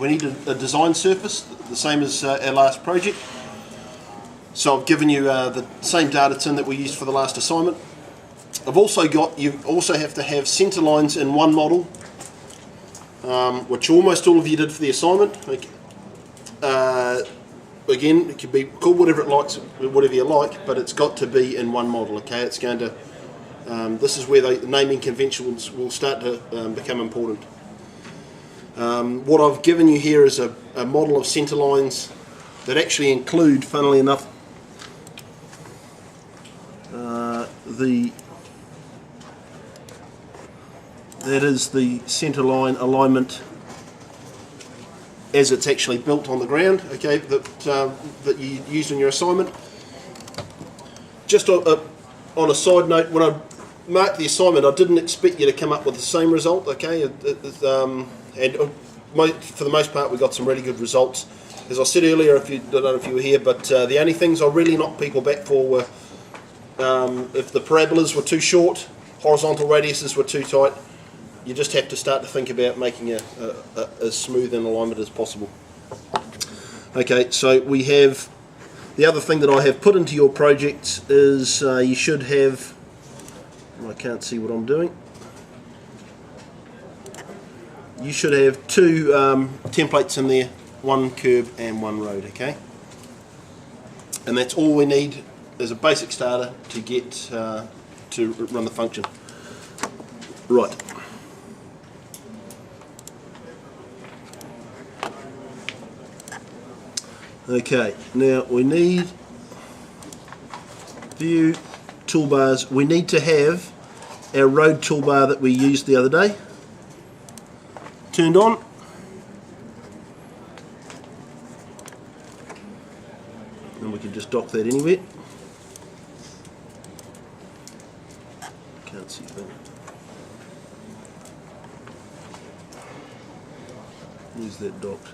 we need a design surface, the same as our last project. So I've given you the same data tin that we used for the last assignment. I've also got, you also have to have centre lines in one model, which almost all of you did for the assignment. Again, it can be called whatever you like, but it's got to be in one model. Okay, it's going to. This is where the naming conventions will start to become important. What I've given you here is a model of centre lines that actually include, funnily enough, that is the centre line alignment as it's actually built on the ground. Okay, that you used in your assignment. Just on a side note, when I marked the assignment, I didn't expect you to come up with the same result. Okay, and for the most part, we got some really good results. As I said earlier, I don't know if you were here, but the only things I really knocked people back for were if the parabolas were too short, horizontal radiuses were too tight. You just have to start to think about making as smooth an alignment as possible. Okay, so we have the other thing that I have put into your project is you should have. I can't see what I'm doing. You should have two templates in there, one curb and one road. Okay, and that's all we need as a basic starter to get to run the function. Right. Okay, now we need view toolbars. We need to have our road toolbar that we used the other day turned on. And we can just dock that anywhere. Can't see that. Where's that docked?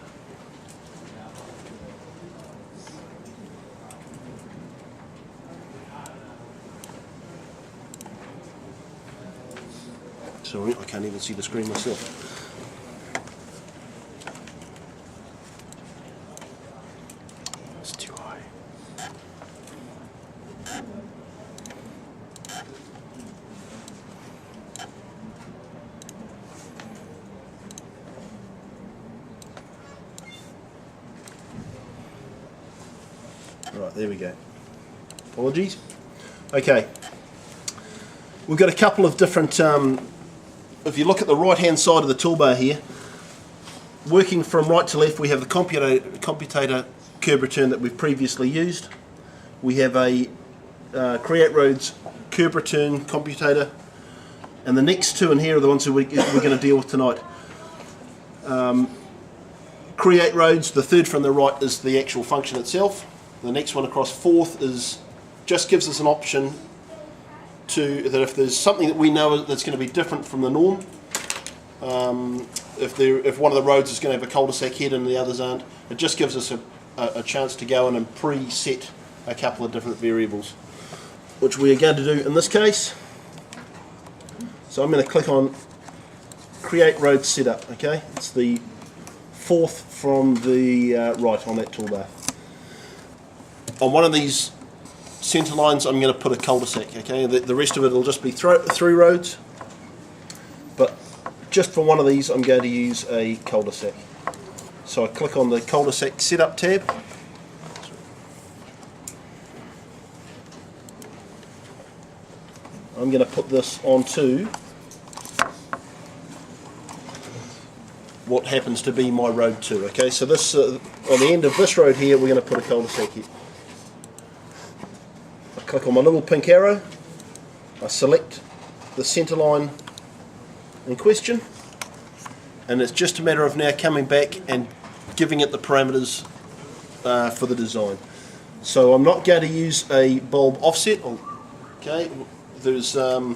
Sorry, I can't even see the screen myself. It's too high. Right, there we go. Apologies. Okay. We've got a couple of different if you look at the right hand side of the toolbar here, working from right to left, we have the commutator curb return that we've previously used. We have a Create Roads curb return commutator, and the next two in here are the ones that we're going to deal with tonight. Create Roads, the third from the right, is the actual function itself. The next one across, fourth, just gives us an option that if there's something that we know that's going to be different from the norm, if one of the roads is going to have a cul-de-sac head and the others aren't, it just gives us a chance to go in and preset a couple of different variables, which we are going to do in this case. So I'm going to click on Create Road Setup. Okay, it's the fourth from the right on that toolbar. On one of these centre lines, I'm going to put a cul-de-sac. Okay, the rest of it will just be through roads, but just for one of these, I'm going to use a cul-de-sac. So I click on the cul-de-sac setup tab. I'm going to put this onto what happens to be my road 2. Okay, so this on the end of this road here, we're going to put a cul-de-sac here. Click on my little pink arrow, I select the centre line in question, and it's just a matter of now coming back and giving it the parameters for the design. So I'm not going to use a bulb offset. Okay, there's we're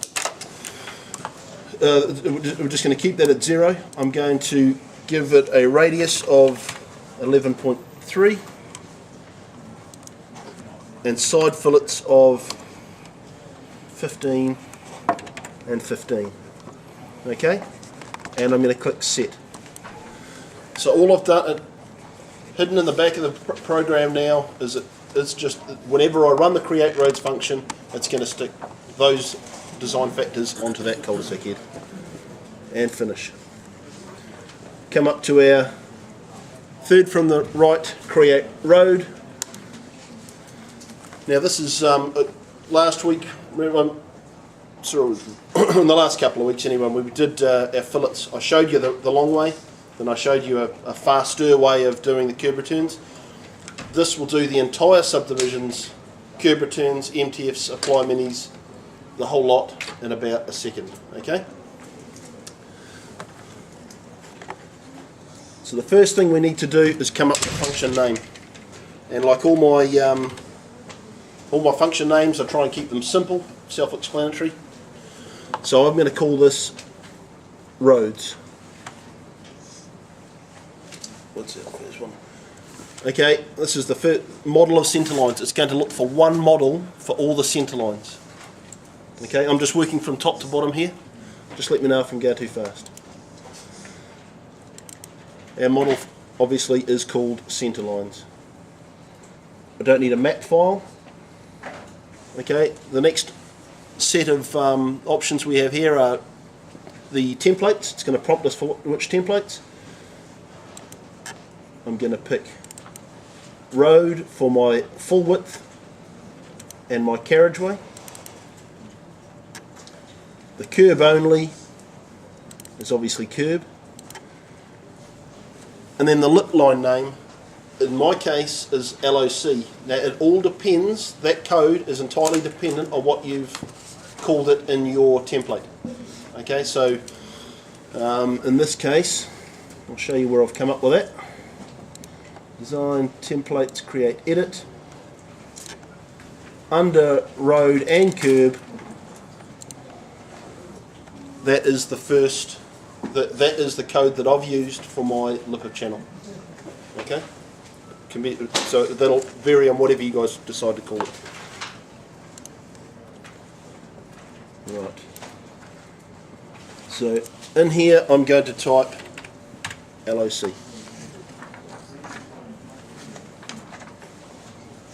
just going to keep that at 0. I'm going to give it a radius of 11.3. and side fillets of 15 and 15. Okay, and I'm going to click set. So all I've done, hidden in the back of the program now, is it's just whenever I run the create roads function, it's going to stick those design factors onto that cul-de-sac head. And finish. Come up to our third from the right create road. Now this is last week, sort of in the last couple of weeks anyway, we did our fillets. I showed you the long way, then I showed you a faster way of doing the curb returns. This will do the entire subdivisions, curb returns, MTFs, apply minis, the whole lot in about a second. Okay. So the first thing we need to do is come up with a function name, and like all my function names, I try and keep them simple, self-explanatory. So I'm going to call this roads. What's that first one? Okay, this is the first model of centre lines. It's going to look for one model for all the centre lines. Okay, I'm just working from top to bottom here. Just let me know if I'm going too fast. Our model obviously is called centre lines. I don't need a map file. Okay, the next set of options we have here are the templates. It's going to prompt us for which templates. I'm going to pick road for my full width and my carriageway. The curb only is obviously curb. And then the lip line name, in my case, is LOC. Now it all depends, that code is entirely dependent on what you've called it in your template. Okay, so in this case, I'll show you where I've come up with that. Design, templates, create, edit. Under road and curb, that is the first, that is the code that I've used for my lip of channel. Okay? So that'll vary on whatever you guys decide to call it. Right. So in here I'm going to type LOC.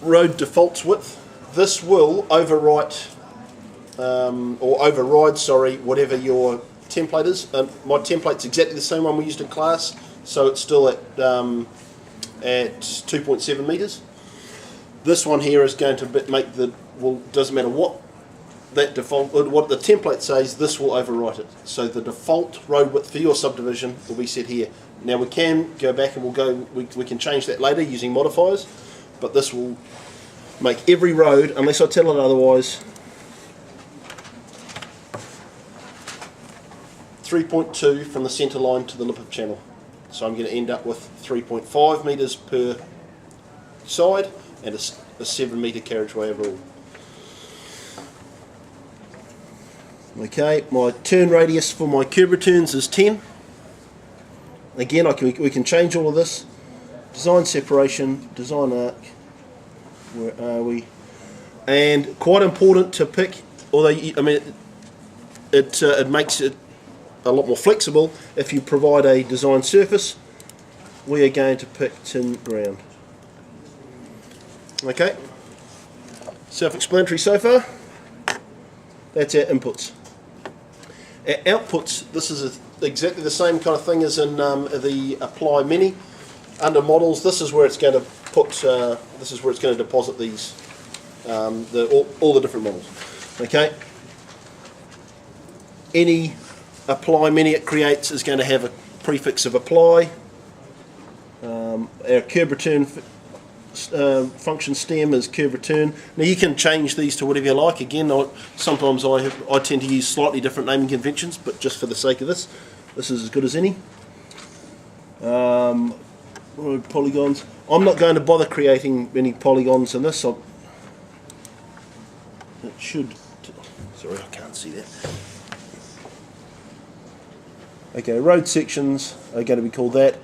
Road defaults width. This will overwrite or override, sorry, whatever your template is. My template's exactly the same one we used in class, so it's still at 2.7 meters. This one here is going to make the, well, doesn't matter what that default, what the template says, this will overwrite it. So the default road width for your subdivision will be set here. Now we can go back and we can change that later using modifiers, but this will make every road, unless I tell it otherwise, 3.2 from the centre line to the lip of channel. So I'm going to end up with 3.5 metres per side and a 7 metre carriageway overall. Okay, my turn radius for my curb returns is 10. Again, we can change all of this. Design separation, design arc, where are we? And quite important to pick, although I mean it makes it a lot more flexible if you provide a design surface. We are going to pick tin ground. Okay, self-explanatory so far. That's our inputs. Our outputs, this is exactly the same kind of thing as in the apply mini. Under models, this is where it's going to put, this is where it's going to deposit these, all the different models. Okay. Any apply mini it creates is going to have a prefix of apply. Our curb return function stem is curb return. Now you can change these to whatever you like. Again, sometimes I tend to use slightly different naming conventions, but just for the sake of this is as good as any. Polygons. I'm not going to bother creating any polygons in this. It should. Sorry, I can't see that. Okay, road sections are going to be called that.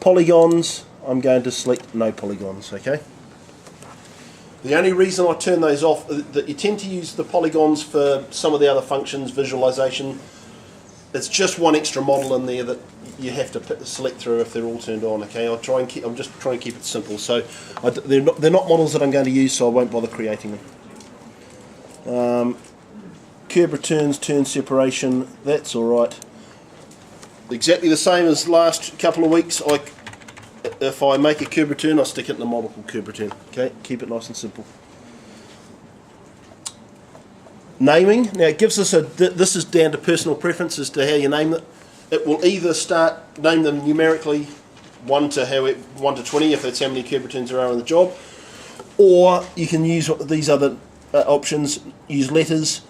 Polygons, I'm going to select no polygons. Okay. The only reason I turn those off, that you tend to use the polygons for some of the other functions, visualization. It's just one extra model in there that you have to select through if they're all turned on. Okay, I'm just trying to keep it simple. So they're not models that I'm going to use, so I won't bother creating them. Curb returns, turn separation, that's all right. Exactly the same as last couple of weeks. If I make a curb return, I stick it in a model called curb return. Okay, keep it nice and simple. Naming. Now it gives us this is down to personal preference as to how you name it. It will either name them numerically 1 to 20 if that's how many curb returns there are on the job, or you can use these other options. Use letters.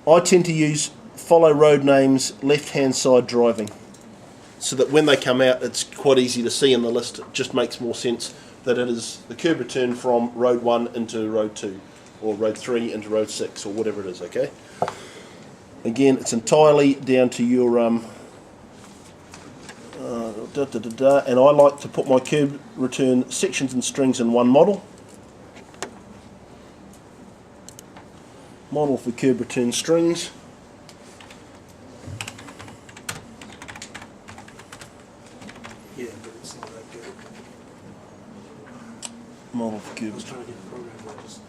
I tend to use follow road names, left hand side driving, so that when they come out it's quite easy to see in the list. It just makes more sense that it is the curb return from road 1 into road 2, or road 3 into road 6, or whatever it is. Okay, again it's entirely down to your and I like to put my curb return sections and strings in one model for curb return strings. Yeah, but it's not that good. Model for curb. I was trying to get the program that just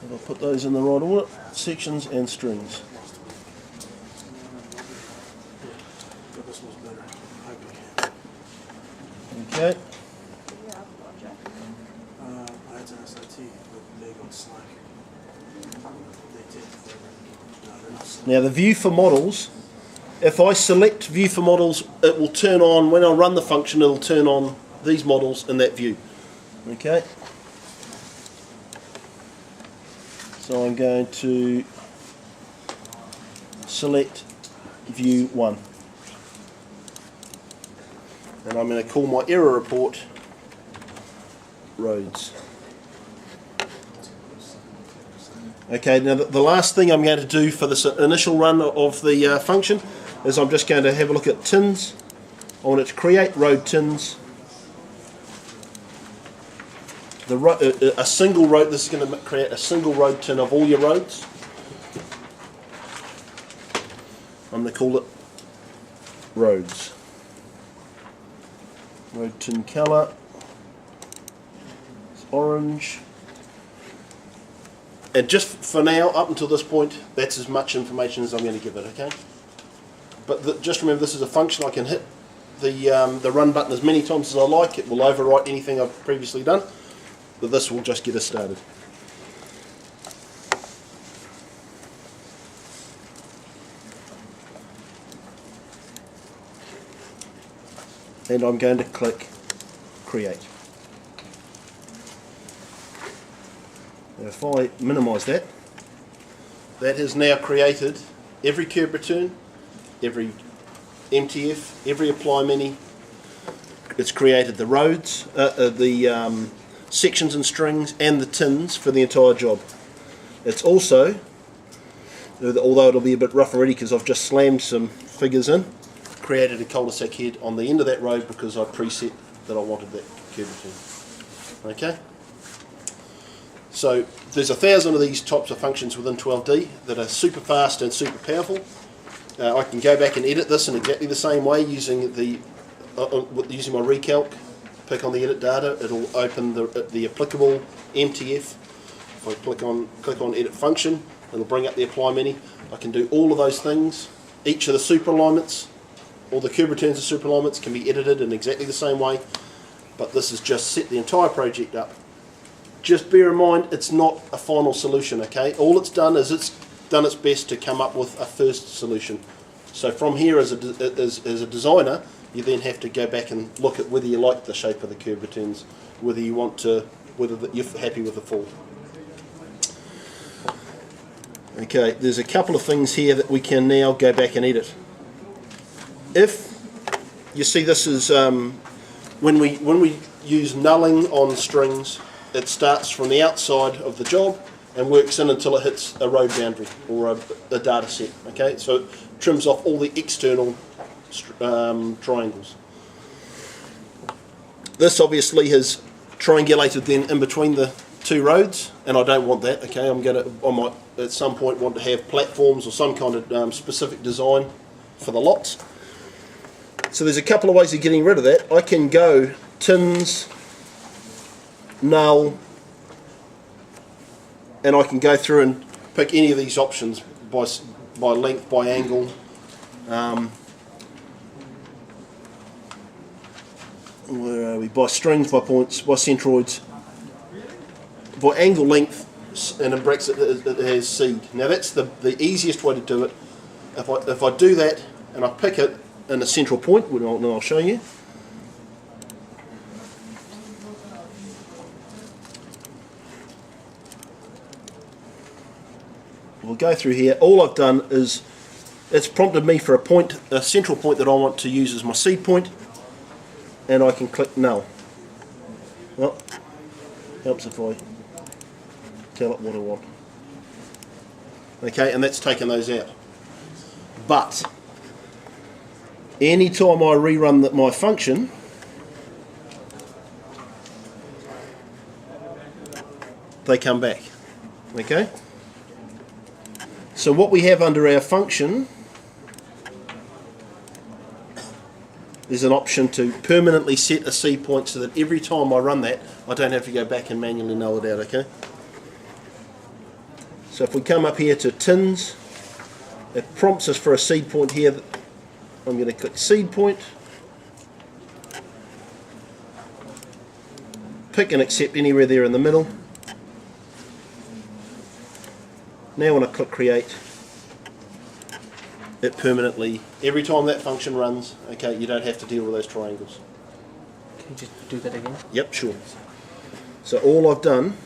I'll put those in the right order. Sections and strings. but this one's better. I hope you can. Okay. I had to SIT, but they got Slack. They did. No, they're not Slack. Now the view for models, if I select view for models, it will turn on, when I run the function, it'll turn on these models in that view. Okay. So I'm going to select view 1. And I'm going to call my error report roads. Okay, now the last thing I'm going to do for this initial run of the function is I'm just going to have a look at tins. I want it to create road tins. A single road, this is going to create a single road tin of all your roads. I'm going to call it roads. Road tin colour is orange. And just for now, up until this point, that's as much information as I'm going to give it, okay? But just remember, this is a function. I can hit the run button as many times as I like. It will overwrite anything I've previously done. But this will just get us started. And I'm going to click Create. Now if I minimise that, that has now created every curb return, every MTF, every apply mini. It's created the roads, the sections and strings, and the tins for the entire job. It's also, although it'll be a bit rough already because I've just slammed some figures in, created a cul-de-sac head on the end of that road because I preset that I wanted that curb return. Okay? So there's 1,000 of these types of functions within 12D that are super fast and super powerful. I can go back and edit this in exactly the same way using using my recalc. Pick on the edit data, it'll open the applicable MTF. If I click on edit function, it'll bring up the apply menu. I can do all of those things. Each of the super alignments, all the curb returns of super alignments can be edited in exactly the same way, but this has just set the entire project up. Just bear in mind, it's not a final solution, okay? All it's done is it's done its best to come up with a first solution. So from here, as a designer, you then have to go back and look at whether you like the shape of the curb returns, whether you're happy with the fall. Okay, there's a couple of things here that we can now go back and edit. If you see, this is when we use nulling on strings, it starts from the outside of the job and works in until it hits a road boundary or a data set. Okay, so it trims off all the external triangles. This obviously has triangulated then in between the two roads, and I don't want that. Okay, I might at some point want to have platforms or some kind of specific design for the lots. So there's a couple of ways of getting rid of that. I can go tins, null, and I can go through and pick any of these options by length, by angle. Where are we? By strings, by points, by centroids, by angle, length, and in brackets it has seed. Now that's the easiest way to do it. If I do that and I pick it in a central point, I'll show you. We'll go through here. All I've done is it's prompted me for a central point that I want to use as my seed point, and I can click null. Well, helps if I tell it what I want. Okay, and that's taken those out. But anytime I rerun my function, they come back. Okay? So what we have under our function is an option to permanently set a seed point so that every time I run that, I don't have to go back and manually null it out, okay? So if we come up here to tins, it prompts us for a seed point here. I'm going to click seed point, pick and accept anywhere there in the middle. Now when I click create, it permanently, every time that function runs, okay, you don't have to deal with those triangles. Can you just do that again? Yep, sure. So all I've done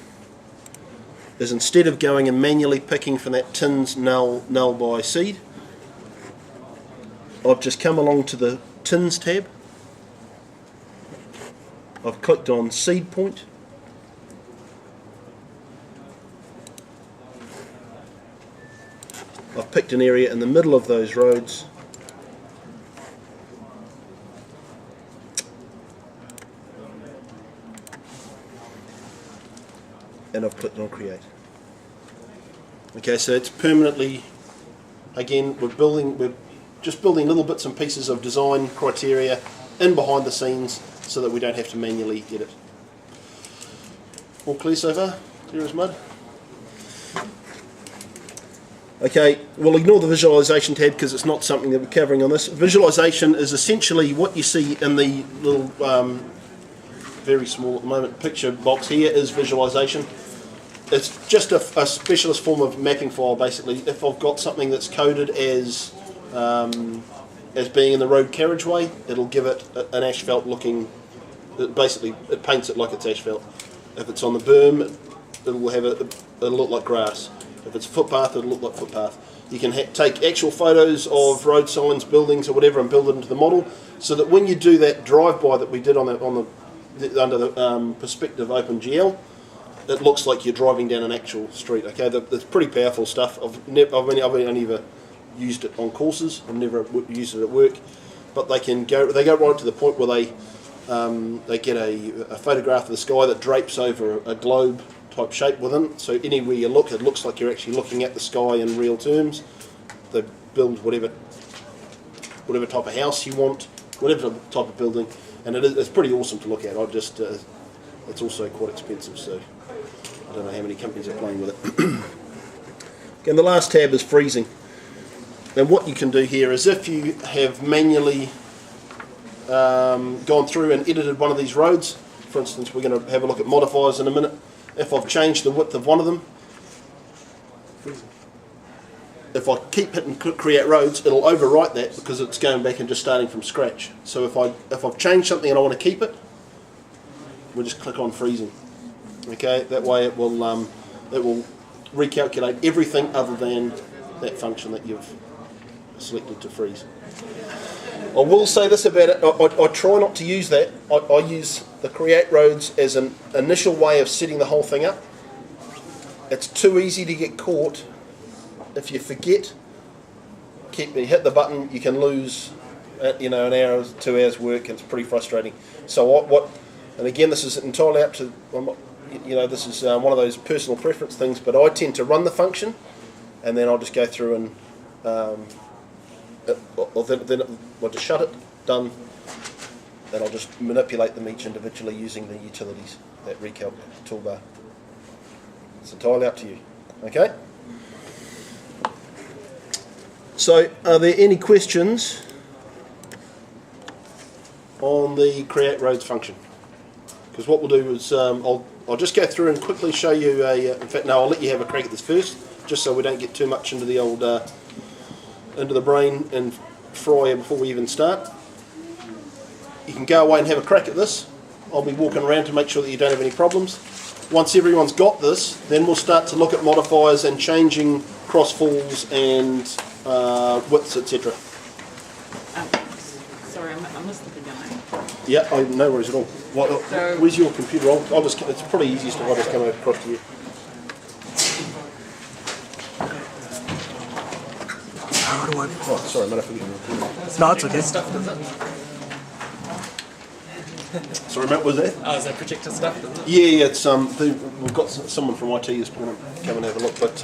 is instead of going and manually picking from that tins null by seed, I've just come along to the tins tab. I've clicked on seed point. I've picked an area in the middle of those roads. And I've clicked on create. Okay, so it's permanently, again, we're just building little bits and pieces of design criteria in behind the scenes so that we don't have to manually edit. All clear so far? Clear as mud? Okay, we'll ignore the visualization tab because it's not something that we're covering on this. Visualization is essentially what you see in the little, very small at the moment, picture box here is visualization. It's just a specialist form of mapping file basically. If I've got something that's coded as being in the road carriageway, it'll give it an asphalt looking, basically it paints it like it's asphalt. If it's on the berm, it'll look like grass. If it's footpath, it'll look like footpath. You can take actual photos of road signs, buildings, or whatever, and build it into the model, so that when you do that drive-by that we did under the perspective OpenGL, it looks like you're driving down an actual street. Okay, that's pretty powerful stuff. I've only ever used it on courses. I've never used it at work, but they go right to the point where they get a photograph of the sky that drapes over a globe type shape within, so anywhere you look, it looks like you're actually looking at the sky in real terms. They build whatever type of house you want, whatever type of building, and it's pretty awesome to look at. It's also quite expensive, so I don't know how many companies are playing with it. And the last tab is freezing. And what you can do here is if you have manually gone through and edited one of these roads, for instance, we're going to have a look at modifiers in a minute. If I've changed the width of one of them, if I keep hitting create roads, it'll overwrite that because it's going back and just starting from scratch. So if I've changed something and I want to keep it, we'll just click on freezing. Okay, that way it will recalculate everything other than that function that you've selected to freeze. I will say this about it, I try not to use that. I use the create roads as an initial way of setting the whole thing up. It's too easy to get caught. If you forget, hit the button, you can lose an hour, 2 hours work, and it's pretty frustrating. So and again, this is entirely up to, I'm not you know, this is one of those personal preference things, but I tend to run the function, and then I'll just go through and then I'll just shut it, done, then I'll just manipulate them each individually using the utilities, that recalc toolbar. It's entirely up to you. Okay? So, are there any questions on the create roads function? Because what we'll do is I'll just go through and quickly show you in fact, no, I'll let you have a crack at this first, just so we don't get too much into the old into the brain and fry before we even start. You can go away and have a crack at this. I'll be walking around to make sure that you don't have any problems. Once everyone's got this, then we'll start to look at modifiers and changing crossfalls and widths, etc. Sorry, I missed the beginning. Yeah, no worries at all. Where's your computer? I'll just. It's probably easiest if I just come across to you. How do I? Oh, sorry, mate, I forget your computer. No, it's okay. Stuff, does it? Sorry, mate, what was that? Oh, is that projector stuff, does it? Yeah, it's we've got someone from IT is going to come and have a look, but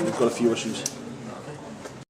we've got a few issues.